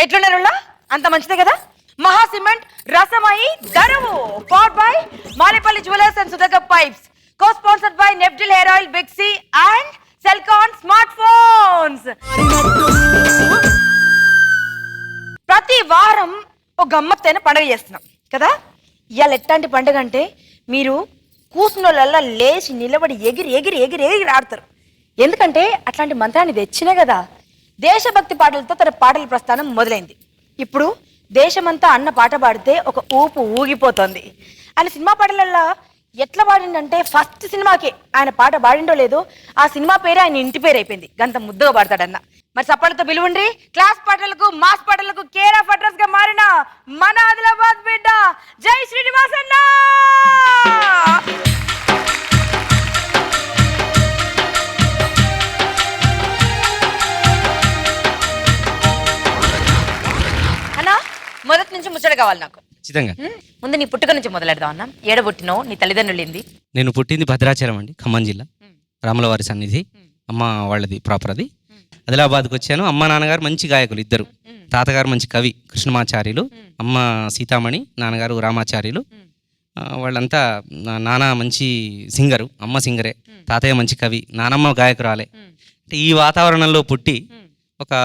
ఎట్లున్నారులా అంత మంచిదే కదా. మహా cement Rasamayi Daruvu powered by Malepalli jewellers and Sudhaga pipes, co sponsored by Neptil hair oil, Bixi and Celkon smart phones. ప్రతి వారం ఒక గమ్మత్తైన పండుగ చేస్తున్నాం కదా. ఇవాళ ఎట్లాంటి పండుగ అంటే మీరు కూసునోళ్ళల్లా లేచి నిలబడి ఎగిరి ఎగిరి ఎగిరి ఎగిరి ఆడతారు. ఎందుకంటే అట్లాంటి మంత్రాన్ని తెచ్చినా కదా. దేశభక్తి పాటలతో తన పాటల ప్రస్థానం మొదలైంది. ఇప్పుడు దేశమంతా అన్న పాట పాడితే ఒక ఊపు ఊగిపోతుంది. ఆయన సినిమా పాటలల్లో ఎట్లా పాడిండంటే ఫస్ట్ సినిమాకే ఆయన పాట పాడిండో లేదో ఆ సినిమా పేరే ఆయన ఇంటి పేరు అయిపోయింది. గంత ముద్దుగా పాడతాడన్న. మరి సపాలతో పిలువండి క్లాస్ పాటలకు మాస్ పాటలకు కేర్ ఆఫ్ అడ్రస్ గా మారిన మన ఆదిలాబాద్ బిడ్డ జై శ్రీనివాస్ అన్న. మొదటి నుంచి ముచ్చట కావాలి నాకు. ఖచ్చితంగా. ముందు నీ పుట్టుక నుంచి మొదలెడదాం అన్న. ఏడబుట్టినో, నీ తల్లిదండ్రులు ఏంది? నేను పుట్టింది భద్రాచలం అండి, ఖమ్మం జిల్లా, రాములవారి సన్నిధి. అమ్మ వాళ్ళది ప్రాపర్ అది. ఆదిలాబాద్కి వచ్చాను. అమ్మ నాన్నగారు మంచి గాయకులు ఇద్దరు. తాతగారు మంచి కవి కృష్ణమాచార్యులు, అమ్మ సీతామణి, నాన్నగారు రామాచార్యులు. వాళ్ళంతా నాన్న మంచి సింగరు, అమ్మ సింగరే, తాతయ్య మంచి కవి, నానమ్మ గాయకురాలే. అంటే ఈ వాతావరణంలో పుట్టి ఒక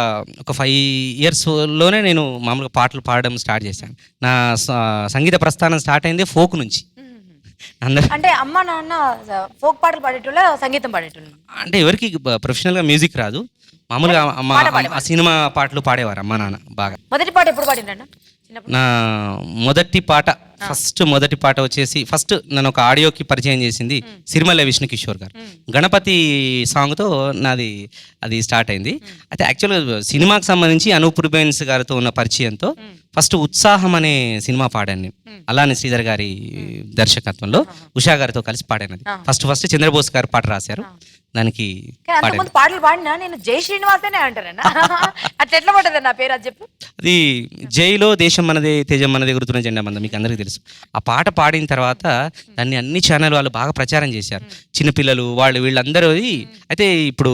5 ఇయర్స్లోనే నేను మామూలుగా పాటలు పాడడం స్టార్ట్ చేశాను. నా సంగీత ప్రస్థానం స్టార్ట్ అయింది ఫోక్ నుంచి. అంటే అమ్మ నాన్న ఫోక్ పాటలు పాడేటోళ్ళ, సంగీతం పాడేటోళ్ళు? అంటే ఎవరికి ప్రొఫెషనల్గా మ్యూజిక్ రాదు, మామూలుగా సినిమా పాటలు పాడేవారు అమ్మ నాన్న బాగా. మొదటి పాట ఎప్పుడు పాడిండ్రన్న? నా మొదటి పాట వచ్చేసి ఫస్ట్ నన్ను ఒక ఆడియోకి పరిచయం చేసింది సిరిమల్ల విష్ణు కిషోర్ గారు. గణపతి సాంగ్తో అది స్టార్ట్ అయింది. అయితే యాక్చువల్గా సినిమాకి సంబంధించి అనూప్ రూబెన్స్ గారితో ఉన్న పరిచయంతో ఫస్ట్ ఉత్సాహం అనే సినిమా పాడాను నేను. అలానే శ్రీధర్ గారి దర్శకత్వంలో ఉషా గారితో కలిసి పాడాను. అది ఫస్ట్ చంద్రబోస్ గారు పాట రాశారు. దానికి పాటలు పాడినా నేను జై శ్రీనివాసనే అంటారన్నా. అట్లా ఎట్లా పడ్డది నా పేరు అది చెప్పు. అది జైలో దేశం మనదే తేజం మనదే గుర్తున్న జెండా మంద, మీకు అందరికీ తెలుసు. ఆ పాట పాడిన తర్వాత దాన్ని అన్ని ఛానల్ వాళ్ళు బాగా ప్రచారం చేశారు, చిన్నపిల్లలు వీళ్ళందరూ. అయితే ఇప్పుడు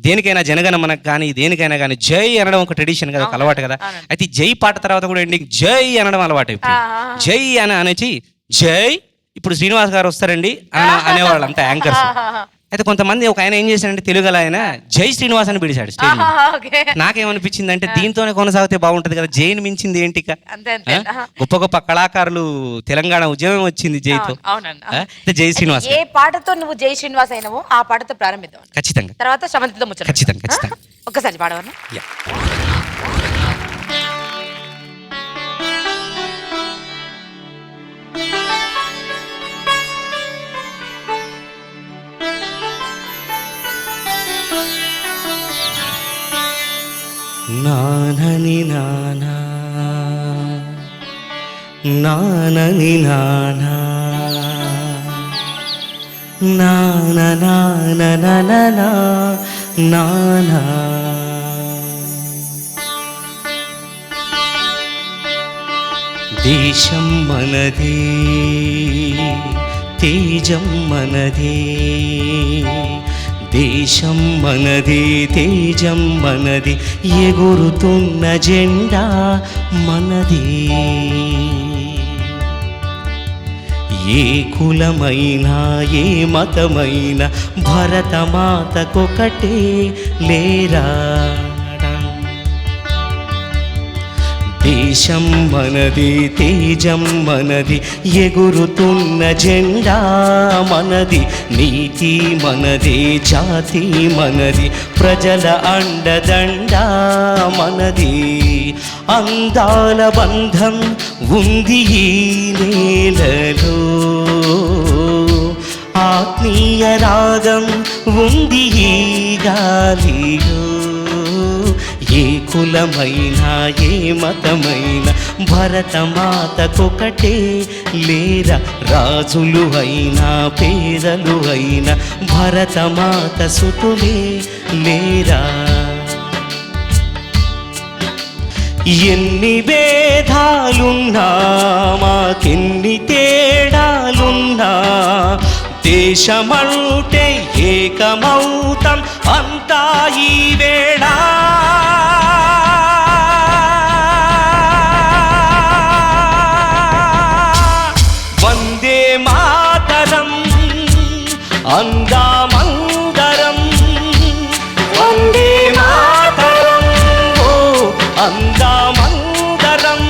దేనికైనా జనగణమనకు కానీ దేనికైనా కానీ జై అనడం ఒక ట్రెడిషన్ కదా, ఒక అలవాటు కదా. అయితే జై పాట తర్వాత కూడా ఎండింగ్ జై అనడం అలవాటు అయిపోయింది. జై అనేసి జై ఇప్పుడు శ్రీనివాస్ గారు వస్తారండి అనేవాళ్ళు అంతా యాంకర్స్. అయితే కొంతమంది ఒక ఆయన ఏం చేశాడంటే తెలుగు ఆయన జై శ్రీనివాస్ అని పిలిచాడు స్టేజ్. నాకేమనిపించింది అంటే దీంతోనే కొనసాగితే బాగుంటది కదా, జైని మించింది ఏంటి? గొప్ప గొప్ప కళాకారులు తెలంగాణ ఉద్యమం వచ్చింది జైతో. జై శ్రీనివాస్. ఏ పాటతో నువ్వు జై శ్రీనివాస్ అయినావో ఆ పాటతో ప్రారంభిద్దాం. ఖచ్చితంగా. తర్వాత శ్రవంతితో ముచ్చట. ఖచ్చితంగా. ఒక్కసారి పాడవన్నా. నానని నానా నానని నానా నాన నాన నానా దేశం మనదే తేజం మనదే, దేశం మనది తేజం మనది, ఎగురుతున్న జెండా మనది. ఏ కులమైనా ఏ మతమైనా భరతమాతకొకటే లేరా. దేశం మనది తేజం మనది ఎగురుతున్న జెండా మనది నీతి మనది జాతి మనది ప్రజల అండదండ మనది అందాల బంధం ఉంది ఈ నేలలో ఆత్మీయ రాగం ఉంది ఈ గాలిలో ఏ కులమైనా ఏ మతమైనా భరతమాతకొకటే లేరా రాజులు అయినా పేదలు అయినా భరతమాత సుతులే లేరా ఎన్ని భేదాలున్నా మాకెన్ని తేడాలున్నా దేశమంటే ఏకమౌతం అంతా ఈ వేళ వందే మాతరం అందామందరం వందే మాతరం ఓ అందామందరం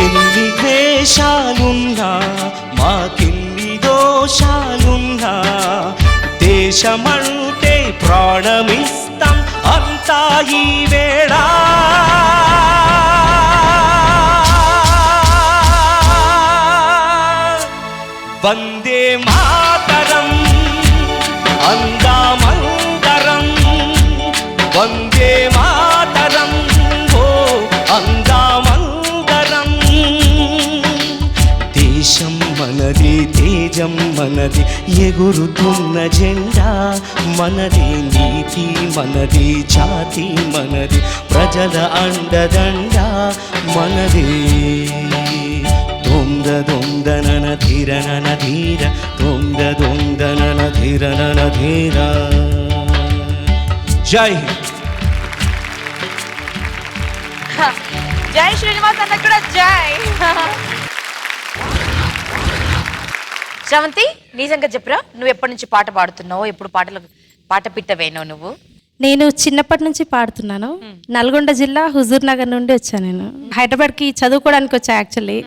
ఎన్ని ద్వేషాలున్నా మాకెన్ని దోషాలున్నా దేశమంటే ప్రాణమిస్తాం అంతా ఈ వేళ వందే మాతరం అందామందరం వందే మాతరం ఓ అందామందరం దేశం మనది తేజం మనది ఎగురుతున్న జెండా మనది నీతి మనది జాతి మనది ప్రజల అండదండ మనది దొంగ దొంగనన ధీరనన ధీర దొంగ దొంగనన ధీరనన ధీర జై హింద్. జై శ్రీనివాస్ అన్న కూడా జై. శ్రవంతి నీ సంగతి చెప్పురా, నువ్వు ఎప్పటి నుంచి పాట పాడుతున్నావు, ఎప్పుడు పాట పిట్టవేనావు నువ్వు? నేను చిన్నప్పటి నుంచి పాడుతున్నాను. నల్గొండ జిల్లా హుజూర్ నగర్ నుండి వచ్చాను. నేను హైదరాబాద్కి చదువుకోవడానికి వచ్చా యాక్చువల్లీ.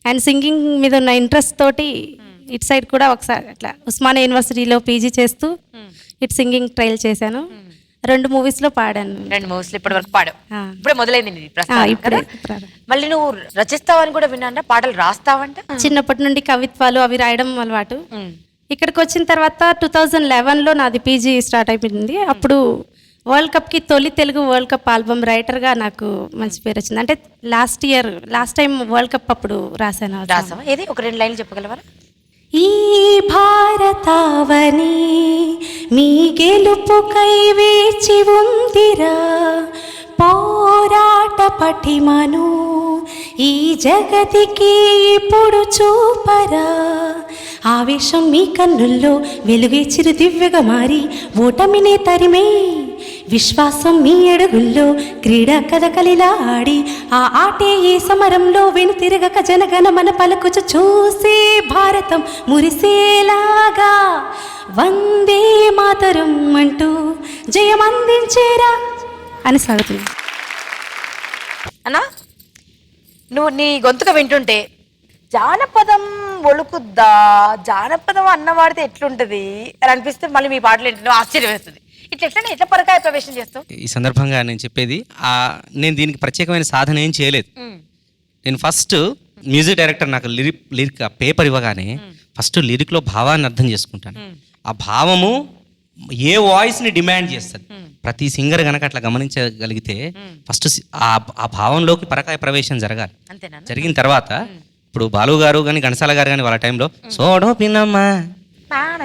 అండ్ సింగింగ్ మీద ఉన్న ఇంట్రెస్ట్ తోటి ఇటు సైడ్ కూడా ఒకసారి అట్లా ఉస్మానియా యూనివర్సిటీలో పీజీ చేస్తూ ఇటు సింగింగ్ ట్రయల్ చేశాను. 2 మూవీస్లో పాడాను. 2 మూవీస్లో ఇప్పటి వరకు పాడావు. ఇప్పుడే మొదలైంది నీది ఆ, ప్రస్థానం ఇప్పుడే కదా? ప్రారంభం. మళ్ళీ నువ్వు రచిస్తావని కూడా విన్నా, పాటలు రాస్తావంట? చిన్నప్పటి నుండి కవిత్వాలు అవి రాయడం అలవాటు. ఇక్కడికి వచ్చిన తర్వాత 2011లో నాది పీజీ స్టార్ట్ అయిపోయింది. అప్పుడు వరల్డ్ కప్కి తొలి తెలుగు వరల్డ్ కప్ ఆల్బమ్ రైటర్గా నాకు మంచి పేరు వచ్చింది. అంటే లాస్ట్ టైం వరల్డ్ కప్ అప్పుడు రాశాను. రాసావా? ఏది ఒక 2 లైన్లు చెప్పగలవా? ఈ భారతావని మీ గెలుపుకై వేచి ఉందిరా, పోరాట పటిమను ఈ జగతికి ఇప్పుడు చూపరా, ఆవేశం మీ కన్నుల్లో వెలుగే చిరు దివ్యగా మారి ఓటమినే తరిమే, విశ్వాసం మీ అడుగుల్లో క్రీడా కథకలిలా ఆడి ఆ ఆటే ఏ సమరంలో వెనుతిరగక జనగణమన పలుకుచు చూసే భారతం మురిసేలాగా వందే మాతరం అంటూ జయమందించేరా అని సాగుతుంది. అన్నా నువ్వు నీ గొంతుక వింటుంటే జానపదం ఒలుకుద్దా, జానపదం అన్న వాడితే ఎట్లుంటది అని అనిపిస్తే మళ్ళీ మీ పాటలు ఏంటో ఆశ్చర్యం వేస్తుంది. ఎట్లా పరకాయ ప్రవేశం చేస్తావు? ఈ సందర్భంగా నేను చెప్పేది, నేను దీనికి ప్రత్యేకమైన సాధన ఏం చేయలేదు. నేను ఫస్ట్ మ్యూజిక్ డైరెక్టర్ నాకు లిరిక్ పేపర్ ఇవ్వగానే ఫస్ట్ లిరిక్లో భావాన్ని అర్థం చేసుకుంటాను. ఆ భావము ఏ వాయిస్ని డిమాండ్ చేస్తుంది. ప్రతి సింగర్ కనుక అట్లా గమనించగలిగితే ఫస్ట్ ఆ భావంలోకి పరకాయ ప్రవేశం జరగాలి. జరిగిన తర్వాత ఇప్పుడు బాలు గారు కానీ ఘంటసాల గారు కానీ వాళ్ళ టైంలో సోడో పిన్నమ్మ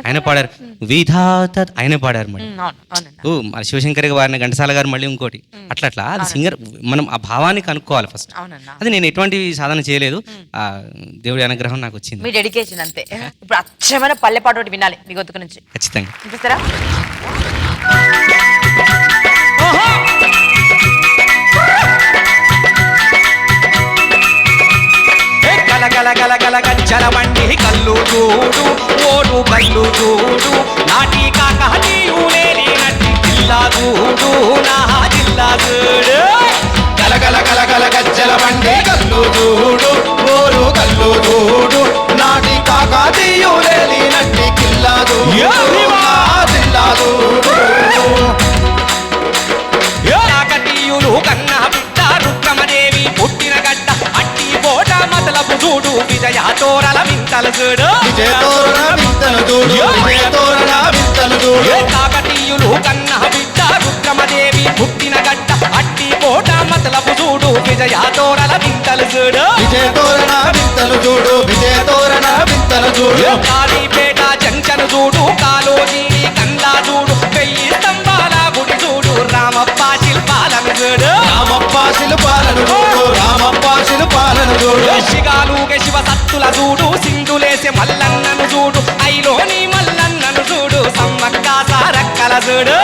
ఆయన పాడారు, విధాత ఆయన పాడారు. మరి మన శివశంకర్ వారిని ఘంటసాల గారు మళ్ళీ ఇంకోటి అట్లా అది సింగర్ మనం ఆ భావాన్ని కనుక్కోవాలి ఫస్ట్. అది నేను ఎటువంటి సాధన చేయలేదు, ఆ దేవుడి అనుగ్రహం నాకు వచ్చింది. మీ డెడికేషన్ అంతే. ఇప్పుడు అచ్చమైన పల్లె పాట ఒకటి వినాలి మీ గొంతుకు నుంచి. ఖచ్చితంగా చూస్తారా? గల గల గల గజ్జల బండి కల్లు చూడు ఓడు కల్లు చూడు నాటి కాక నీవులేని నటి జిల్లా చూడు నా జిల్లా చూడు. గల గల గల గల గజ్జల బండి కల్లు చూడు ఓడు కల్లు చూడు నాటి కాక నీవులేని నటి జిల్లా చూడు నా జిల్లా చూడు. కాకతీయులు కన్న బిడ్డ రుక్రమదేవి పుట్టిన గడ్డ అట్టి పోట మతలపు చూడు విజయ తోరల వింతలు చూడు. కాకతీయులు కన్న బిడ్డ రుక్రమదేవి పుట్టిన గడ్డ అట్టి పోట మతలపు చూడు విజయ తోరల వింతలు చూడు. కాళీపేట జంచను చూడు కాలోజీని కందా చూడు వెయ్యి స్తంభాల గుడి చూడు రామప్ప శిల్పాలను చూడు. శిగాలుగే శివ సత్తుల చూడు సింధులేసే మల్లన్నను చూడు ఐలోని మల్లన్నను చూడు సమ్మక్క సారక్కల చూడు.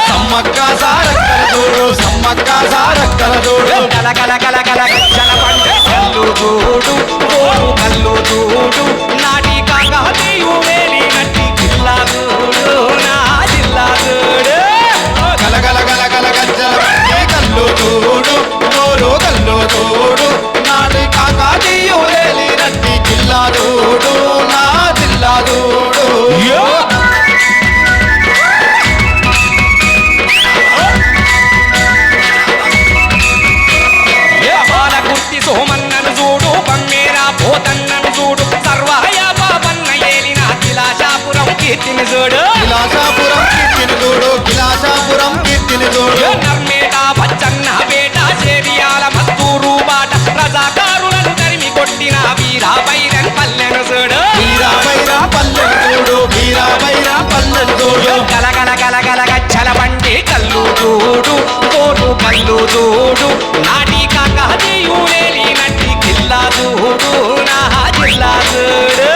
గల గల గల గల గజ్జల బండి కల్లు చూడు ఓడు కల్లు చూడు నాటి కాక నీవులేని నటి జిల్లా చూడు నా జిల్లా చూడు. గల గల గల గల గజ్జల బండి కల్లు చూడు ఓడు కల్లు చూడు నాటి కాక నీవులేని నటి జిల్లా చూడు నా జిల్లా చూడు. సోమన్నను చూడు బమ్మేరా పోతన్నను చూడు సర్వాయ బాబన్న ఏలిన కిలాషాపురం కీర్తిని చూడు. నర్మేట బచ్చన్న పేట చేరియాల మస్తూరు బాట రజాకారులను తరిమి కొట్టిన వీరా బైరన్ పల్లెను చూడు. గల గల గల గల గజ్జల బండి కల్లు చూడు కోటు కల్లు చూడు నాటి కాక నీవులేని నటి జిల్లా చూడు నా జిల్లా చూడు.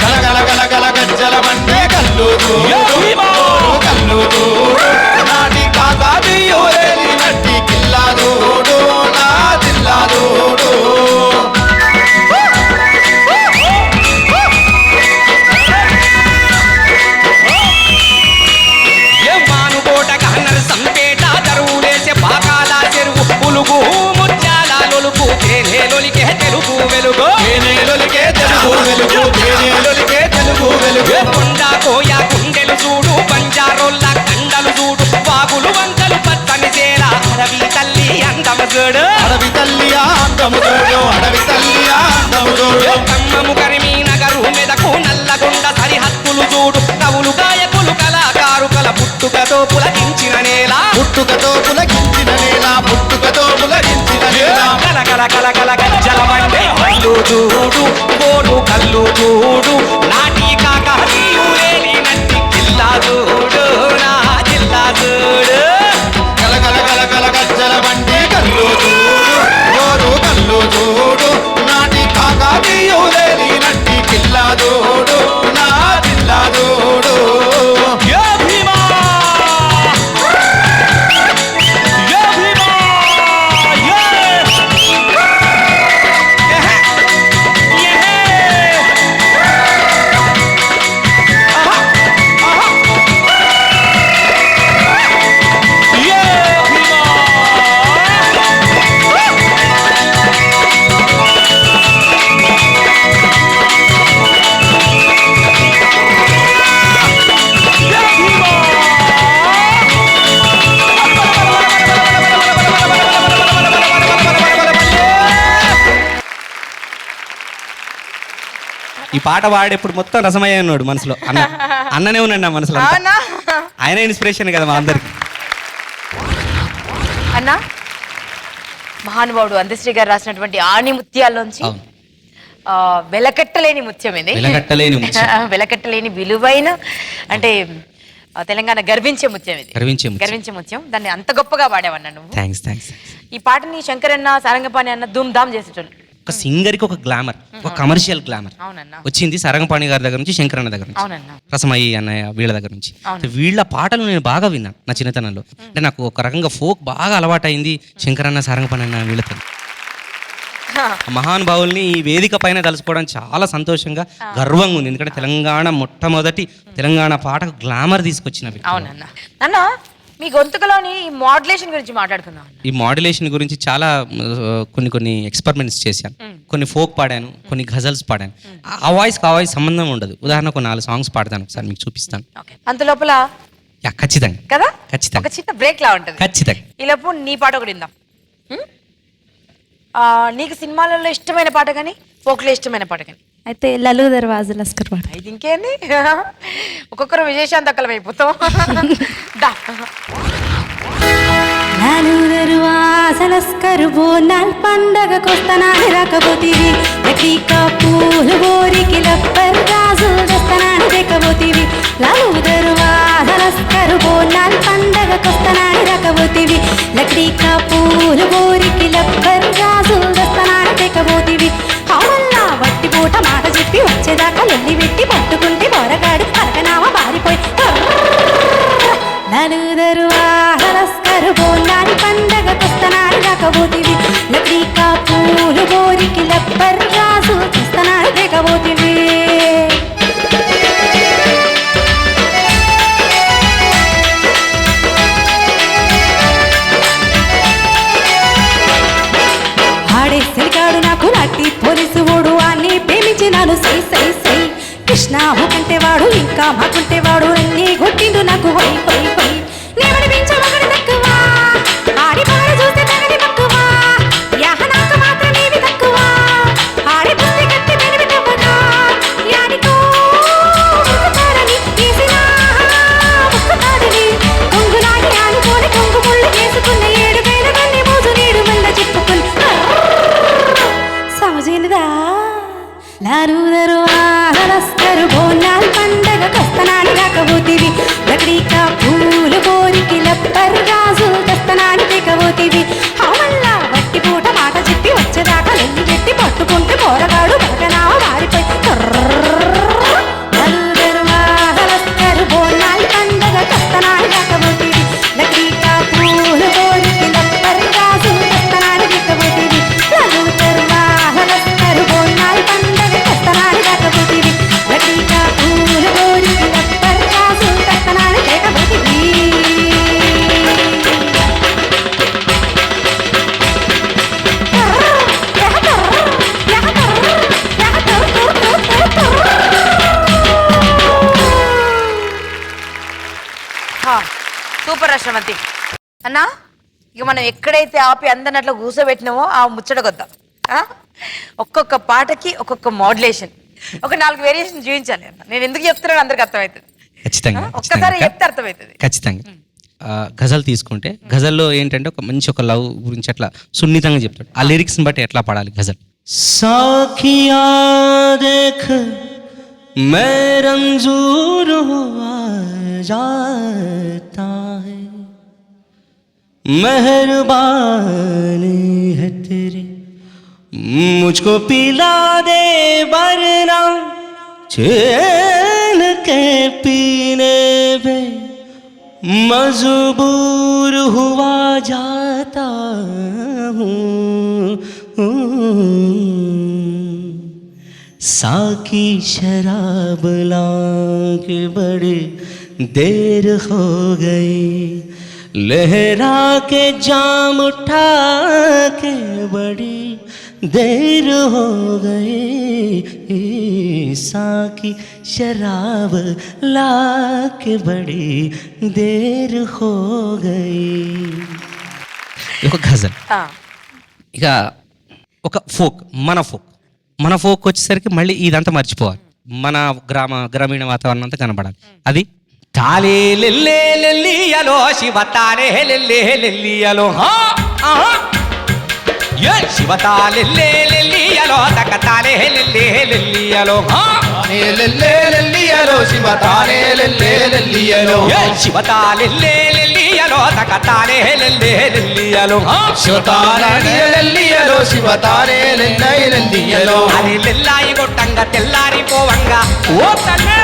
గల గల గల గల గజ్జల బండి కల్లు చూడు కల్లు చూడు నాటి కాక నీవులేని నటి జిల్లా చూడు నా జిల్లా చూడు. సంపేట దరువులేసే పాకాల చెరువు పులుగు ముత్యాల లొలుగు తేనెలొలికే తెలుగు వెలుగు కొండ కోయ గుండెలు చూడు బంజారోళ్ళ కండలు చూడు బాగులు వంకలు పచ్చని చేర అడవి తల్లి అందము చూడు. కమ్మము కరిమి నగరు మెదకు నల్లగొండ సరిహద్దులు చూడు కవులు గాయకులు కళాకారు కల పుట్టుకతో పులకించిన నేల కల కల కల కల గజ్జల బండి కల్లు చూడు కోడు కల్లు చూడు నాటి కాక నీవులేని నటి జిల్లా చూడు నా జిల్లా చూడు. కల కల కల కల గజ్జల బండి కల్లు చూడు కోడు కల్లు చూడు నాటి కాక నీవులేని నటి జిల్లా చూడు నా జిల్లా చూడు. ఈ పాట పాడేప్పుడు మొత్తం రసమయ్య ఉన్నాడు మనసులో. అన్ననే ఉన్నాడు నా మనసులో. ఆయన ఇన్స్పిరేషన్ కదా మా అందరికి. అన్న మహానుభావుడు అందశ్రీ గారు రాసినటువంటి ఆణిముత్యాల్లోంచి వెలకట్టలేని ముత్యం ఇది. వెలకట్టలేని ముత్యం. వెలకట్టలేని విలువైన అంటే తెలంగాణ గర్వించే ముత్యం ఇది. గర్వించే ముత్యం. దాన్ని అంత గొప్పగా పాడావన్నా నువ్వు. థ్యాంక్స్. ఈ పాటని శంకరన్న సారంగపాణి అన్న ధూమ్ ధామ్ చేసేటోళ్ళు. ఒక సింగర్కి ఒక గ్లామర్, ఒక కమర్షియల్ గ్లామర్ అవునన్నా. వచ్చింది సారంగపాణి గారి దగ్గర నుంచి, శంకరన్న దగ్గర నుంచి, అవునన్నా. రసమయ్యి అన్నయ్య వీళ్ళ దగ్గర నుంచి. వీళ్ళ పాటలు నేను బాగా విన్నాను నా చిన్నతనంలో. అంటే నాకు ఒక రకంగా ఫోక్ బాగా అలవాటైంది శంకరన్న సారంగపాణి అన్న వీళ్ళతో. మహానుభావుల్ని ఈ వేదిక పైన తలుచుకోవడం చాలా సంతోషంగా గర్వంగా ఉంది. ఎందుకంటే తెలంగాణ మొట్టమొదటి తెలంగాణ పాటకు గ్లామర్ తీసుకొచ్చినవి. అవునన్నా. అన్న మీ గొంతుకలోని ఈ మోడ్యులేషన్ గురించి మాట్లాడుకుందాం. ఈ మోడ్యులేషన్ గురించి చాలా కొన్ని ఎక్స్పెరిమెంట్స్ చేశాను. కొన్ని ఫోక్ పాడాను, కొన్ని గజల్స్ పాడాను. ఆ వాయిస్కి ఆ వాయిస్ సంబంధం ఉండదు. ఉదాహరణకు 4 సాంగ్స్ పాడతాను, ఒకసారి మీకు చూపిస్తాను. అంత లోపల ఖచ్చితంగా కదా, ఖచ్చితంగా ఒక చిన్న బ్రేక్ లా ఉంటుంది. ఖచ్చితంగా. ఈ లోపు నీ పాట ఒకటి విందాం. నీకు సినిమాలలో ఇష్టమైన పాట కానీ ఫోక్లో ఇష్టమైన పాట కానీ? అయితే లలు దర్వాజా లస్కర్ పాట. ఇది ఇంకేంది, ఒక్కొక్కరు విజయశాంతకలం అయిపోతాం. లలు దర్వాజా లస్కర్ బోనాల్ పండగకొస్తనాని రాకపోతీవి, ప్రతీక పూలు బోరికి లబ్బర్ గాజులు దస్తనాని దేకపోతీవి. లలు దర్వాజా లస్కర్ బోనాల్ పండగకొస్తనాని రాకపోతీవి, లక్డీక పూలు బోరికి లబ్బర్ గాజులు దస్తనాని దేకపోతీవి. అవునల్లా వట్టి పూట మాట చెప్పి వచ్చేదాకా లొల్లి పెట్టి పట్టుకుంటే బొరగాడు పరకనామా పారిపోయి. నలుదరు ఆహరస్కరు బోనాలి పండగకొస్తనాడు రాకపోతివి, లక్డీక పూలు బోరికి లబ్బర్ రాజు చూస్తనాడు దేకపోతివి. ఆడేసరికాడు నాకు నట్టి పోలీసు ఓడు అన్ని ప్రేమించినాను సై సై సై. కృష్ణ కంటే వాడు ఇంకా మాకుంటే వాడు అన్ని కొట్టిండు నాకు వై వై వై. నేమని పెంచమగడి తక్కువ, ఆడి పాడి చూస్తే తగడి తక్కువ, యాహ నాకు మాత్రం ఏమి తక్కువ, ఆడి పుస్తే కట్టి పెనిమిటవ్వగా యాడికో ముక్కుతాడని వేసిన ముక్కుతాడని కొంగులాగి ఆనుకోని కొంగు ముళ్ళు వేసుకున్న 7,000 మంది మోజు నీడు మల్ల చెప్పుకుని సమజేనుదా. లారుదరు ఆహరస్కరు బోనాల్ పండగకొస్తనాని రాకపోతివి, లక్డీక పూలు బోరికి లబ్బర్ గాజులు దస్తనాని దేకపోతివి. అవునల్లా వట్టి పూట మాట చెప్పి వచ్చేదాకా లొల్లి పెట్టి పట్టుకుంటే పోరగాడు బరకనామా మారిపోయి. లారుదరు ఆహరస్కరు బోనాల్ పండగకొస్తనాని రాకపోతివి, లక్డీక పూలు బోరికి లబ్బర్ గాజులు దస్తనాని దేకపోతివి. లారుదరు ఆహరస్కరు బోనాల్ పండగకొస్తనాని రాకపోతివి, లక్డీక పూలు బోరికి లబ్బర్ గాజులు దస్తనాని దేకపోతివి. సూపర్ అశ్రవంతి అన్నా. ఇక మనం ఎక్కడైతే ఆపి అందరిని అట్లా కూర్చోబెట్టినామో ఆ ముచ్చటకొద్దాం. ఒక్కొక్క పాటకి ఒక్కొక్క మోడ్యులేషన్, ఒక 4 వేరియేషన్ చూపించాలి అన్న. నేను ఎందుకు చెప్తున్నాను అందరికి అర్థమవుతుంది. ఖచ్చితంగా ఒక్కసారి చెప్తే అర్థమవుతుంది. ఖచ్చితంగా. గజల్ తీసుకుంటే గజల్లో ఏంటంటే ఒక మంచి ఒక లవ్ గురించి అట్లా సున్నితంగా చెప్తాడు. ఆ లిరిక్స్ని బట్టి ఎట్లా పాడాలి గజల్. సాఖియా దేఖ్ మే రంజూర్ హువా జాతా హై, మెహర్బానీ హై తెరీ, ముజ్కో పిలా దే వరనా చైన్ కే పీనే पे मजबूर हुआ जाता हूँ. साकी शराब लाके बड़ी देर हो गई, लहरा के जाम उठा के बड़ी देर हो गई, साकी शराब लाके बड़ी देर हो गई. ఒక గజల్. ఇక ఒక ఫోక్, మన ఫోక్ వచ్చేసరికి మళ్ళీ ఇదంతా మర్చిపోవాలి. మన గ్రామీణ వాతావరణం అంతా కనబడాలి. అది తాలే లెల్లే లెల్లియలో శివ తాలే లెల్లే లెల్లియలో ఏ శివతాలెల్లే లెల్లియలో తకతాలే లెల్లే లెల్లియలో లెల్లియలో శివ తానే లెల్లియలో ఏ శివతాలెల్లే లెల్లియలో తకతాలే లెల్లే లెల్లియలో శివ తానే లెల్లియలో శివ తానే లెల్లియలో అది లెల్లాయి గొట్టంగా తెల్లారిపోవంగా ఓ తల్లే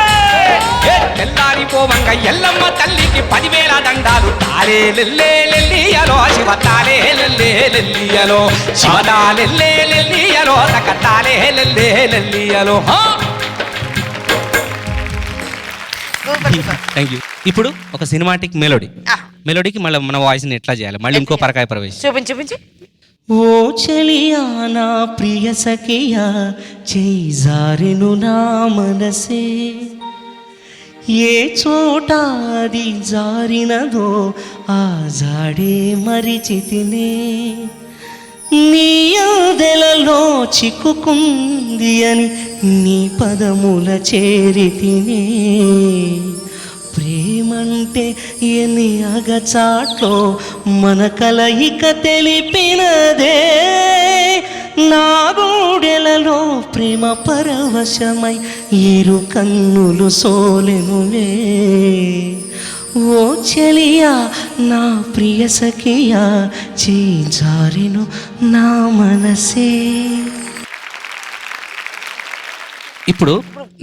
తెల్లారిపోవంగా ఎల్లమ్మ తల్లికి 10,000 దండాలు తాలే లెల్లే లెల్లియలో శివ తాలే లెల్లే లెల్లియలో శివ తాలెల్లే లెల్లియలో తకతాలే లెల్లే లెల్లియలో థ్యాంక్ యూ. ఇప్పుడు ఒక సినిమాటిక్ మెలోడీ. మెలోడీకి మళ్ళీ మన వాయిస్ని ఎట్లా చేయాలి, మళ్ళీ ఇంకో పరకాయ ప్రవేశం. చూపించి ఓ చెలియా నా ప్రియ సఖియా చేయి జారెను నా మనసే, ఏ చోట అది జారినదో ఆ జాడే మరిచితినే, నీ అందెలలో చిక్కుకుంది అని నీ పదముల చేరితినే, ప్రేమంటే ఎన్ని అగచాట్లో మన కలయిక తెలిపినదే, నా గూడెలలో ప్రేమ పరవశమై ఏరు కన్నులు సోలెనులే, ఓ చెలియా నా ప్రియ సఖియా చేజారెను నా మనసే. ఇప్పుడు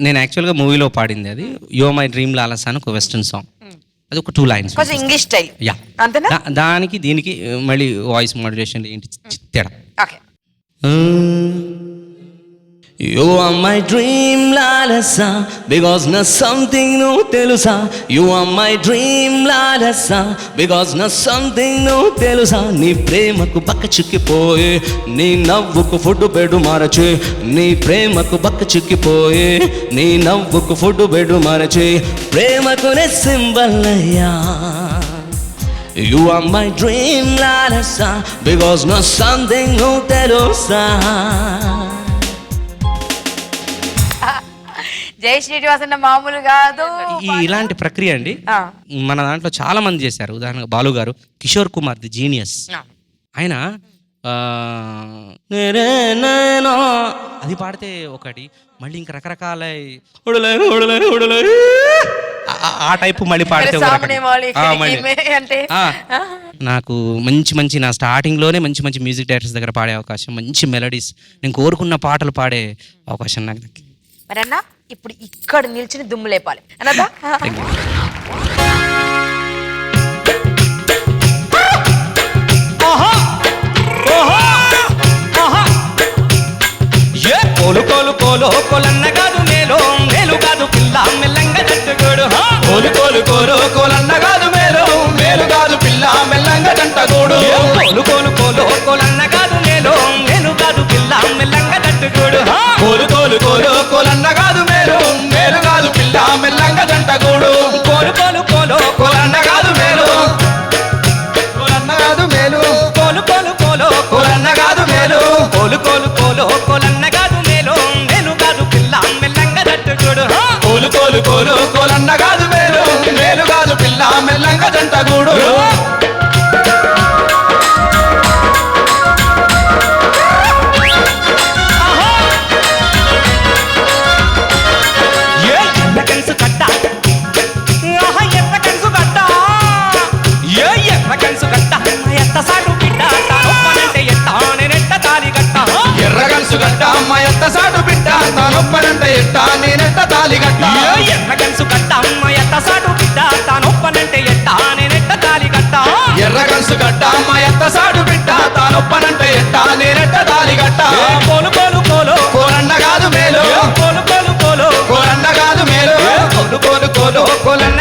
నేను యాక్చువల్గా మూవీలో పాడింది అది యో మై డ్రీమ్ లాలస్ అని ఒక వెస్ట్రన్ సాంగ్. అది ఒక 2 lines కొంచెం ఇంగ్లీష్ స్టైల్. యా అంతేనా? దానికి దీనికి మళ్ళీ వాయిస్ మాడ్యులేషన్ ఏంటి తేడా. Okay. You are my dream lalasa because na something no telusa, you are my dream lalasa because na something no telusa, నీ ప్రేమకు బక్క చిక్కిపోయే నీ నవ్వుకు ఫుడ్ బెడు మార్చే, నీ ప్రేమకు బక్క చిక్కిపోయే నీ నవ్వుకు ఫుడ్ బెడు మార్చే, ప్రేమకు నే సింబల్ అయ్యా. You are my dream lalasa because no something no telusa. జై శ్రీనివాస్ అన్న మామూలు కాదు. ఇలాంటి ప్రక్రియ అండి మన దాంట్లో చాలా మంది చేశారు. ఉదాహరణగా బాలు గారు, కిషోర్ కుమార్ ది జీనియస్, ఆయన అది పాడితే ఒకటి, మళ్ళీ ఇంకా రకరకాల ఆ టైపు మళ్ళీ పాడితే అంటే నాకు మంచి నా స్టార్టింగ్లోనే మంచి మ్యూజిక్ డైరెక్టర్స్ దగ్గర పాడే అవకాశం, మంచి మెలడీస్, నేను కోరుకున్న పాటలు పాడే అవకాశం నాకు దక్కింది. మరి అన్న ఇప్పుడు ఇక్కడ నిల్చుని దుమ్ము లేపాలి అన్నదా. ఏ కోలు కోలు కోలు కోలన్న కాదు మేలు మేలు కాదు పిల్ల మెల్లంగా జట్టుగోడు, కోలు కోలు కోలు కోలన్న కాదు మేలు మేలు కాదు పిల్ల మెల్లంగా జంటగోడు, కోలు కోలు కోలు కోలన్న కాదు మేలు మేలు కాదు పిల్ల మెల్లంగా జట్టుగోడు, కోలు కోలు కోలు కోలన్న కాదు మేలు మేలు కాదు పిల్ల మెల్లంగా జంటగోడు, కోలు కోలు కోలు కోలన్న కాదు మేలు కోలన్న కాదు మేలు కోలు కోలు కోలు కోలన్న కాదు మేలు కోలు కోలు కోలు కోలన్న కాదు మేలు మేలు కాదు పిల్ల మెల్లంగా జట్టుగోడు, కోలు కోలు కోలు కోలన్న కాదు మేలు మేలు కాదు పిల్ల మెల్లంగా జంటగూడు. ఎర్రగన్సు గట్ట అమ్మ ఎత్త సాటు బిడ్డ తానొప్పనంటే ఎట్ట నేనెట్ట తాలి గట్ట, ఎర్రగన్సు గట్ట అమ్మ ఎత్త సాటు బిడ్డ తానొప్పనంటే ఎట్ట నేనెట్ట తాలి గట్ట, ఎర్రగన్సు గట్ట అమ్మ ఎత్త సాటు బిడ్డ తానొప్పనంటే ఎట్ట నేనెట్ట తాలి గట్ట, కోలు కోలు కోలు కోలన్న కాదు మేలు కోలు కోలు కోలు కోలన్న కాదు మేలు కోలు కోలు కోలు కోలన్న